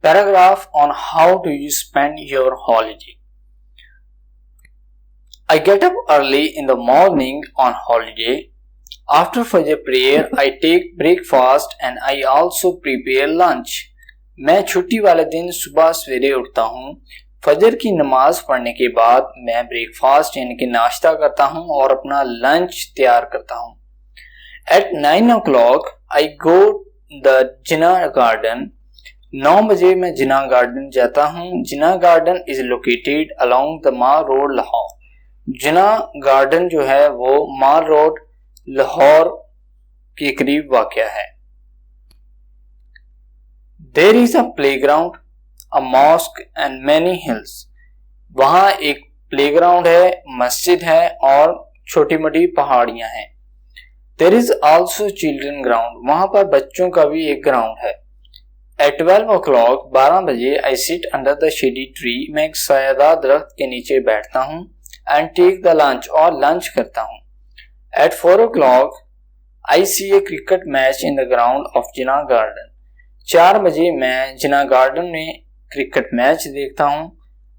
Paragraph on how do you spend your holiday. I get up early in the morning on holiday. After Fajr prayer, I take breakfast and I also prepare lunch. मैं छुट्टी वाले दिन सुबह सवेरे उठता हूँ. फजर की नमाज पढ़ने के बाद मैं ब्रेकफास्ट यानी कि नाश्ता करता हूँ और अपना लंच तैयार करता हूँ. At 9 o'clock, I go the Jinnah garden. 9 बजे मैं जिन्ना गार्डन जाता हूँ. Jinnah Garden is located along the Mall Road, Lahore. Jinnah Garden जो है वो माल रोड लाहौर के करीब वाक़या है. There is a playground, a mosque and many hills. वहाँ एक प्लेग्राउंड है, मस्जिद है और छोटी मोटी पहाड़ियाँ हैं. There is also children ground. वहाँ पर बच्चों का भी एक ग्राउंड है. At 12 o'clock, 12 बजे I sit under the shady tree. मैं एक सायादार दरख्त के नीचे बैठता हूँ and take the lunch और लंच करता हूँ. At 4 o'clock, I see a cricket match in the ground of Jinnah garden. 4 बजे मैं जिन्ना गार्डन में क्रिकेट मैच देखता हूँ.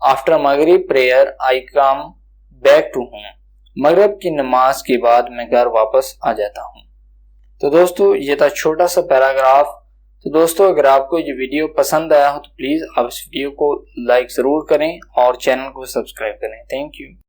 After Maghrib prayer, I come back to home. मगरिब की नमाज के बाद मैं घर वापस आ जाता हूँ. तो दोस्तों ये था छोटा सा पैराग्राफ. तो दोस्तों अगर आपको ये वीडियो पसंद आया हो तो प्लीज़ आप इस वीडियो को लाइक ज़रूर करें और चैनल को सब्सक्राइब करें. Thank you.